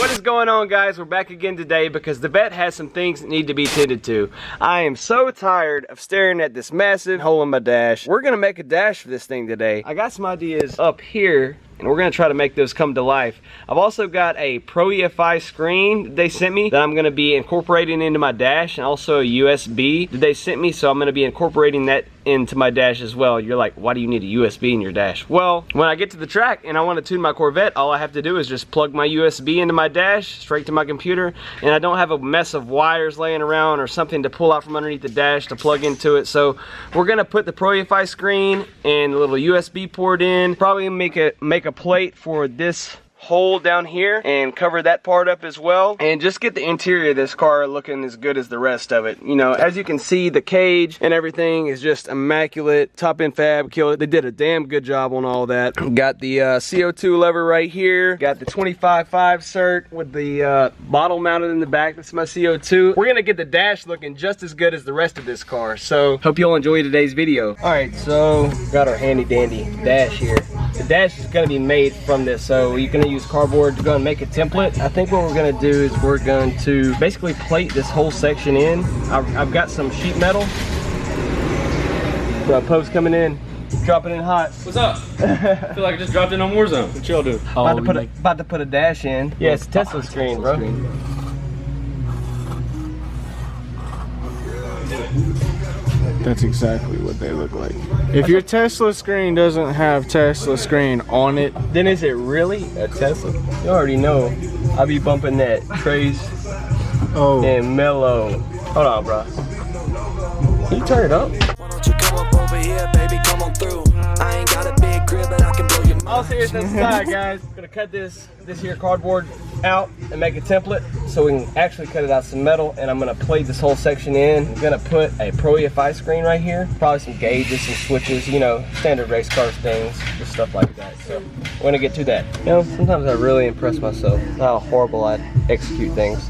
What is going on, guys? We're back again today because the Vette has some things that need to be tended to. I am so tired of staring at this massive hole in my dash. We're gonna make a dash for this thing today. I got some ideas up here and we're gonna try to make those come to life. I've also got a proefi screen that they sent me that I'm gonna be incorporating into my dash, and also a USB that they sent me, so I'm gonna be incorporating that into my dash as well. You're like, why do you need a USB in your dash? Well, when I get to the track and I want to tune my Corvette, all I have to do is just plug my USB into my dash straight to my computer, and I don't have a mess of wires laying around or something to pull out from underneath the dash to plug into it. So we're gonna put the proefi screen and a little USB port in, probably make a plate for this hole down here and cover that part up as well, and just get the interior of this car looking as good as the rest of it. You know, as you can see, the cage and everything is just immaculate. Top end fab killed it. They did a damn good job on all that. Got the CO2 lever right here. Got the 25.5 cert with the bottle mounted in the back. That's my CO2. We're gonna get the dash looking just as good as the rest of this car. So hope you'll enjoy today's video. All right, so got our handy dandy dash here. The dash is going to be made from this, so you're going to use cardboard to go and make a template. I think what we're going to do is we're going to basically plate this whole section in. I've got some sheet metal. Post coming in, dropping in hot. What's up? I feel like I just dropped in on Warzone. What y'all do? About to put a dash in. Yeah, it's a Tesla screen, bro. That's exactly what they look like. If your Tesla screen doesn't have Tesla screen on it, then is it really a Tesla? You already know. I be bumping that Trace and Mellow. Hold on, bro. Can you turn it up? Why don't you come up over here, baby? Come on through. I ain't got a big crib, but I can blow your mind. All seriousness aside, guys, I'm gonna cut this here cardboard out and make a template so we can actually cut it out some metal, and I'm gonna plate this whole section in. I'm gonna put a proefi screen right here, probably some gauges, some switches, you know, standard race car things, just stuff like that. So we're gonna get to that. You know, sometimes I really impress myself how horrible I execute things.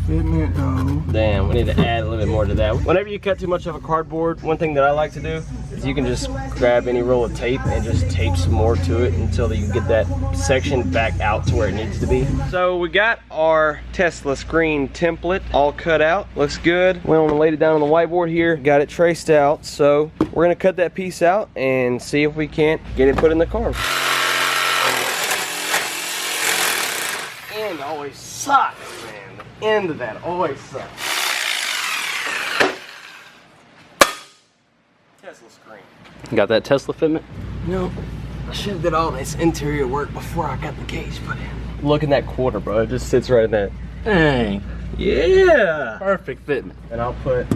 Damn, we need to add a little bit more to that. Whenever you cut too much of a cardboard, one thing that I like to do is you can just grab any roll of tape and just tape some more to it until you get that section back out to where it needs to be. So we got our Tesla screen template all cut out. Looks good. Went on and laid it down on the whiteboard here. Got it traced out. So we're gonna cut that piece out and see if we can't get it put in the car. And always sucks, man. The end of that always sucks. Tesla screen. Got that Tesla fitment? No, I should have did all this interior work before I got the cage put in. Look in that quarter, bro. It just sits right in there. Dang. Yeah. Perfect fitment. And I'll put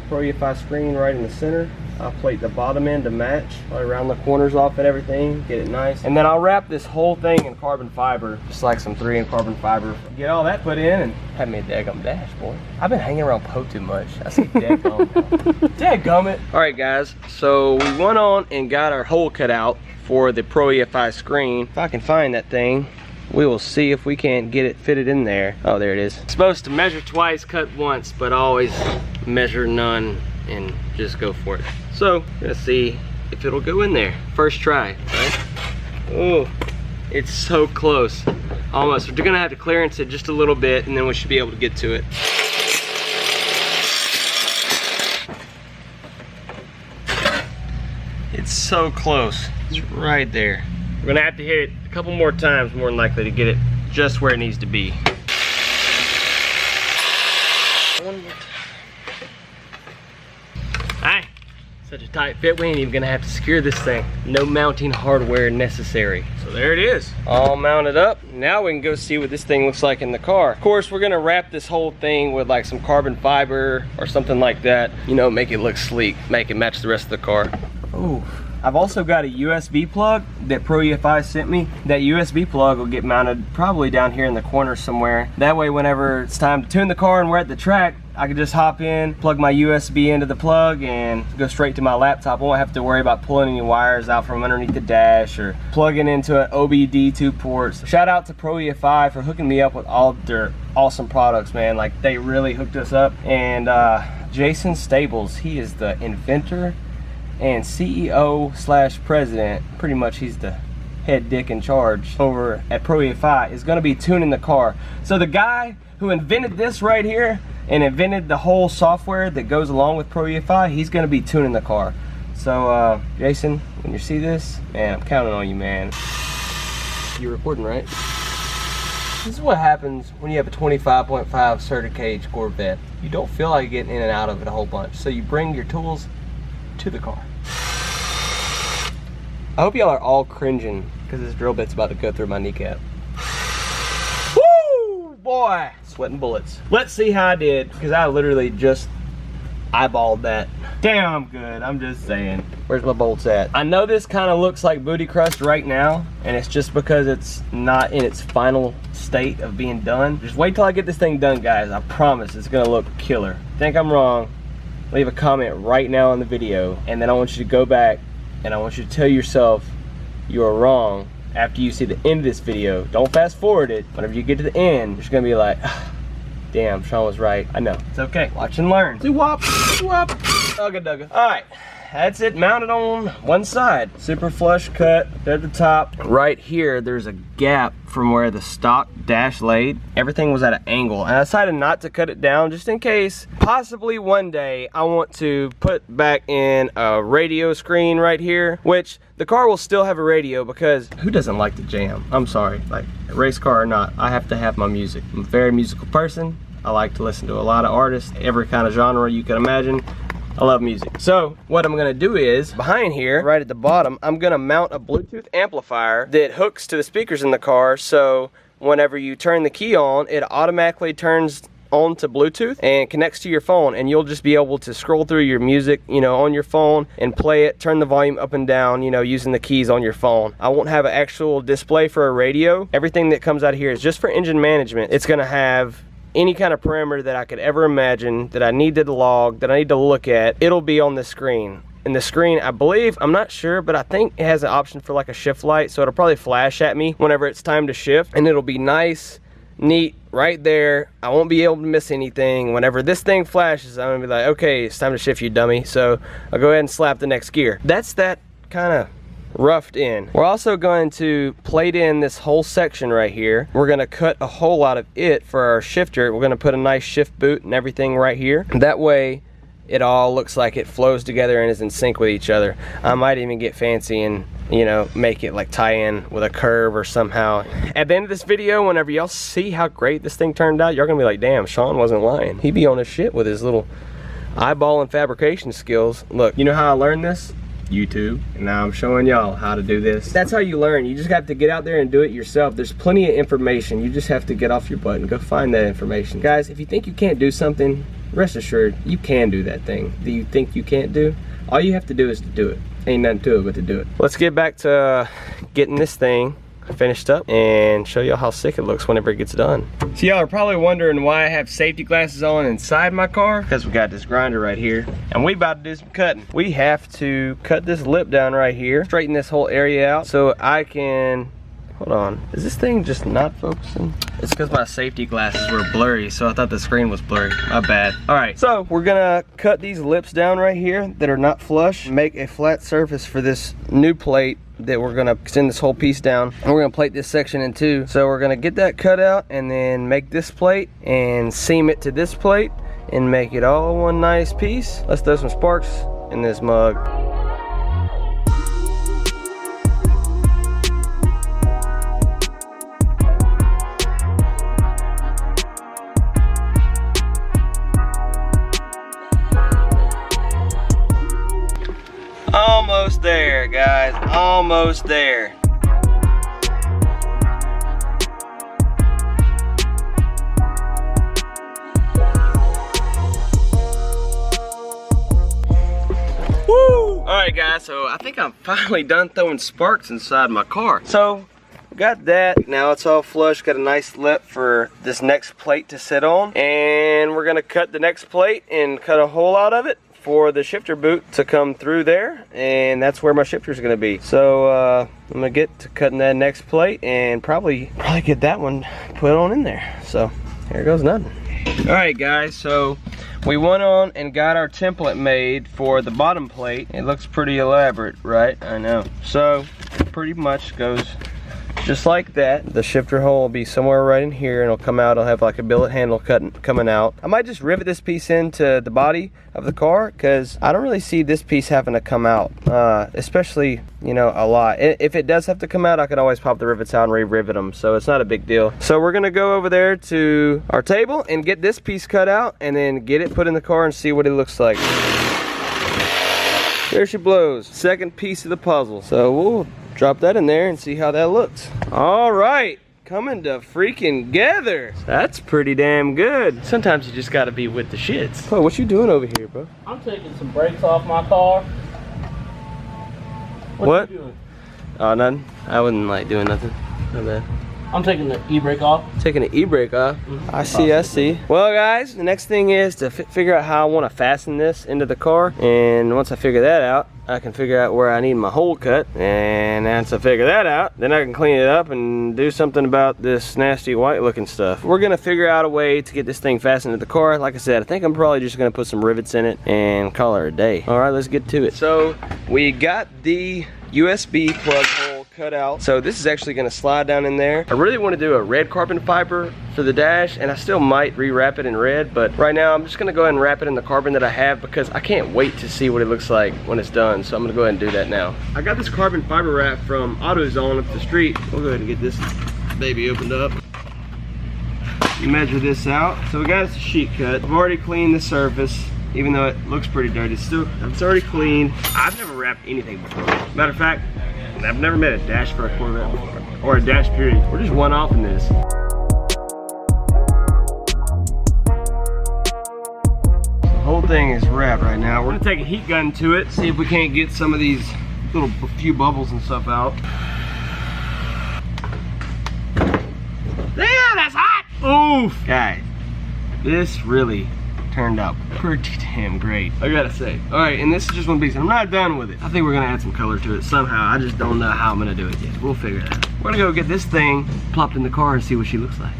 proefi screen right in the center. I'll plate the bottom end to match, probably round the corners off and everything, get it nice. And then I'll wrap this whole thing in carbon fiber, just like some 3 in carbon fiber. Get all that put in and have me a daggum dash, boy. I've been hanging around Poe too much. I say daggum. Dadgummit. All right, guys, so we went on and got our hole cut out for the proefi screen. If I can find that thing, we will see if we can't get it fitted in there. Oh, there it is. It's supposed to measure twice, cut once, but always measure none and just go for it. So, we're gonna see if it'll go in there. First try, right? Oh, it's so close. Almost. We're gonna have to clearance it just a little bit and then we should be able to get to it. It's so close. It's right there. We're gonna have to hit it a couple more times, more than likely, to get it just where it needs to be. One more time. Alright, such a tight fit, we ain't even gonna have to secure this thing. No mounting hardware necessary. So there it is, all mounted up. Now we can go see what this thing looks like in the car. Of course, we're gonna wrap this whole thing with like some carbon fiber or something like that. You know, make it look sleek, make it match the rest of the car. Oh. I've also got a USB plug that proefi sent me. That USB plug will get mounted probably down here in the corner somewhere. That way, whenever it's time to tune the car and we're at the track, I can just hop in, plug my USB into the plug, and go straight to my laptop. I won't have to worry about pulling any wires out from underneath the dash or plugging into an OBD2 ports. Shout out to proefi for hooking me up with all their awesome products, man. Like, they really hooked us up. And Jason Stables, he is the inventor and CEO / president. Pretty much he's the head dick in charge over at proefi is gonna be tuning the car. So the guy who invented this right here and invented the whole software that goes along with proefi, he's gonna be tuning the car. So Jason, when you see this, man, I'm counting on you, man. You're recording, right? This is what happens when you have a 25.5 Certa cage Corvette. You don't feel like getting in and out of it a whole bunch, so you bring your tools to the car. I hope y'all are all cringing because this drill bit's about to go through my kneecap. Woo, boy, sweating bullets. Let's see how I did, because I literally just eyeballed that. Damn, I'm good, I'm just saying. Where's my bolts at? I know this kind of looks like booty crust right now, and it's just because it's not in its final state of being done. Just wait till I get this thing done, guys. I promise it's gonna look killer. Think I'm wrong? Leave a comment right now in the video, and then I want you to go back and I want you to tell yourself you are wrong after you see the end of this video. Don't fast forward it. Whenever you get to the end, you're just gonna be like, damn, Sean was right. I know, it's okay. Watch and learn. Doo-wop, doo-wop, ugga-dugga. All right, that's it mounted on one side. Super flush cut at the top. Right here, there's a gap from where the stock dash laid. Everything was at an angle, and I decided not to cut it down just in case possibly one day I want to put back in a radio screen right here, which the car will still have a radio, because who doesn't like to jam? I'm sorry, like race car or not, I have to have my music. I'm a very musical person. I like to listen to a lot of artists, every kind of genre you can imagine. I love music. So what I'm gonna do is, behind here, right at the bottom, I'm gonna mount a Bluetooth amplifier that hooks to the speakers in the car, so whenever you turn the key on, it automatically turns on to Bluetooth and connects to your phone, and you'll just be able to scroll through your music, you know, on your phone and play it, turn the volume up and down, you know, using the keys on your phone. I won't have an actual display for a radio. Everything that comes out of here is just for engine management. It's gonna have any kind of parameter that I could ever imagine that I need to log, that I need to look at. It'll be on the screen. And the screen, I believe, I'm not sure, but I think it has an option for like a shift light, so it'll probably flash at me whenever it's time to shift, and it'll be nice, neat, right there. I won't be able to miss anything. Whenever this thing flashes, I'm gonna be like, okay, it's time to shift, you dummy. So I'll go ahead and slap the next gear. That's that kind of roughed in. We're also going to plate in this whole section right here. We're gonna cut a hole out of it for our shifter. We're gonna put a nice shift boot and everything right here. That way it all looks like it flows together and is in sync with each other. I might even get fancy and, you know, make it like tie in with a curve or somehow. At the end of this video, whenever y'all see how great this thing turned out, y'all gonna be like, damn, Sean wasn't lying. He be on his shit with his little eyeball and fabrication skills. Look, you know how I learned this? YouTube, and now I'm showing y'all how to do this. That's how you learn. You just have to get out there and do it yourself. There's plenty of information. You just have to get off your butt and go find that information. Guys, if you think you can't do something, rest assured you can do that thing that you think you can't do. All you have to do is to do it. Ain't nothing to it but to do it. Let's get back to getting this thing finished up and show y'all how sick it looks whenever it gets done. So y'all are probably wondering why I have safety glasses on inside my car, because we got this grinder right here and we about to do some cutting. We have to cut this lip down right here, straighten this whole area out so I can, hold on, is this thing just not focusing? It's because my safety glasses were blurry, so I thought the screen was blurry. My bad. All right, so we're gonna cut these lips down right here that are not flush, make a flat surface for this new plate that we're gonna extend this whole piece down, and we're gonna plate this section in two. So we're gonna get that cut out and then make this plate and seam it to this plate and make it all one nice piece. Let's throw some sparks in this mug. Almost there, guys, almost there. Woo! All right, guys, so I think I'm finally done throwing sparks inside my car. So got that, now it's all flush, got a nice lip for this next plate to sit on, and we're gonna cut the next plate and cut a hole out of it for the shifter boot to come through there, and that's where my shifter is going to be. So I'm going to get to cutting that next plate and probably get that one put on in there. So here goes nothing. All right, guys, so we went on and got our template made for the bottom plate. It looks pretty elaborate, right? I know. So it pretty much goes just like that. The shifter hole will be somewhere right in here, and it'll come out. It'll have like a billet handle coming out. I might just rivet this piece into the body of the car, because I don't really see this piece having to come out, especially, you know, a lot. If it does have to come out, I can always pop the rivets out and re-rivet them, so it's not a big deal. So we're gonna go over there to our table and get this piece cut out, and then get it put in the car and see what it looks like. There she blows. Second piece of the puzzle. So we'll drop that in there and see how that looks. All right, coming to freaking together. That's pretty damn good. Sometimes you just gotta be with the shits. Oh, what you doing over here, bro? I'm taking some brakes off my car. What? You doing? Oh, nothing. I wouldn't like doing nothing. No bad. I'm taking the e-brake off. Taking the e-brake off. I see. Well, guys, the next thing is to figure out how I want to fasten this into the car. And once I figure that out, I can figure out where I need my hole cut. And once I figure that out, then I can clean it up and do something about this nasty white looking stuff. We're gonna figure out a way to get this thing fastened to the car. Like I said, I think I'm probably just gonna put some rivets in it and call it a day. All right, let's get to it. So we got the USB plug hole cut out. So this is actually gonna slide down in there. I really want to do a red carbon fiber for the dash, and I still might rewrap it in red, but right now I'm just gonna go ahead and wrap it in the carbon that I have, because I can't wait to see what it looks like when it's done. So I'm gonna go ahead and do that now. I got this carbon fiber wrap from AutoZone up the street. We'll go ahead and get this baby opened up. You measure this out. So we got us a sheet cut. I've already cleaned the surface. Even though it looks pretty dirty, it's already clean. I've never wrapped anything before. Matter of fact, I've never made a dash for a Corvette before, or a dash period. We're just one off in this. The whole thing is wrapped right now. We're gonna take a heat gun to it, see if we can't get some of these little few bubbles and stuff out. Damn, that's hot! Oof! Guys, this really turned out pretty damn great, I gotta say. All right, and this is just one piece. I'm not done with it. I think we're gonna add some color to it somehow. I just don't know how I'm gonna do it yet. We'll figure it out. We're gonna go get this thing plopped in the car and see what she looks like.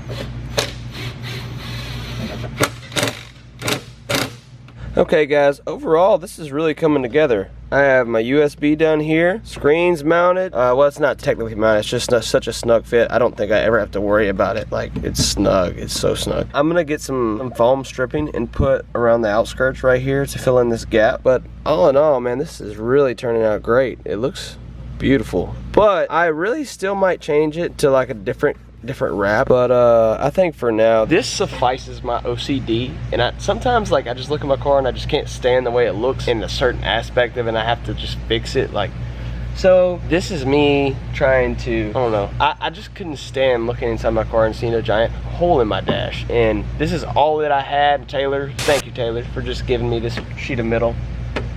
Okay guys, overall this is really coming together. I have my USB down here, screens mounted. Well, it's not technically mounted, it's just such a snug fit. I don't think I ever have to worry about it. Like, it's snug, it's so snug. I'm gonna get some foam stripping and put around the outskirts right here to fill in this gap. But all in all, man, this is really turning out great. It looks beautiful. But I really still might change it to like a different wrap, but I think for now this suffices my OCD. And sometimes like I just look at my car and I just can't stand the way it looks in a certain aspect of it, and I have to just fix it. Like, so this is me trying to, I don't know, I just couldn't stand looking inside my car and seeing a giant hole in my dash. And this is all that I had. Taylor, thank you Taylor for just giving me this sheet of metal.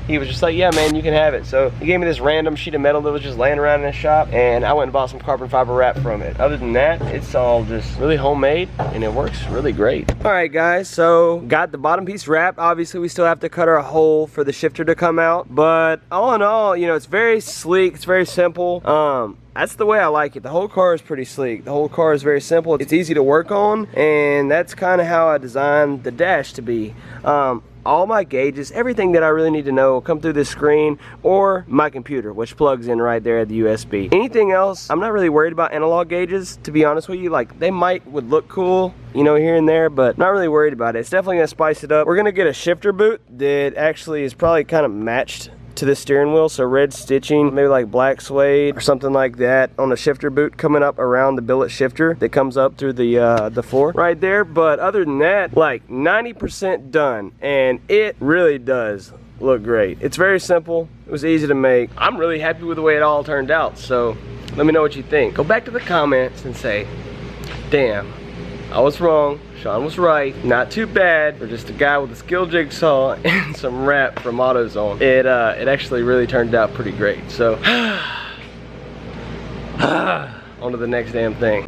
He was just like, yeah man, you can have it. So he gave me this random sheet of metal that was just laying around in his shop, and I went and bought some carbon fiber wrap from it. Other than that, it's all just really homemade, and it works really great. All right guys, so got the bottom piece wrapped. Obviously we still have to cut our hole for the shifter to come out, but all in all, you know, it's very sleek, it's very simple. That's the way I like it. The whole car is pretty sleek. The whole car is very simple. It's easy to work on, and that's kind of how I designed the dash to be. All my gauges, everything that I really need to know will come through this screen or my computer, which plugs in right there at the USB. Anything else, I'm not really worried about analog gauges, to be honest with you. Like, they would look cool, you know, here and there, but not really worried about it. It's definitely gonna spice it up. We're gonna get a shifter boot that actually is probably kind of matched to the steering wheel, so red stitching, maybe like black suede or something like that on the shifter boot coming up around the billet shifter that comes up through the floor right there. But other than that, like 90% done, and it really does look great. It's very simple, it was easy to make. I'm really happy with the way it all turned out, so let me know what you think. Go back to the comments and say, damn, I was wrong, Sean was right, not too bad for just a guy with a skill jigsaw and some wrap from AutoZone. It actually really turned out pretty great. So on to the next damn thing.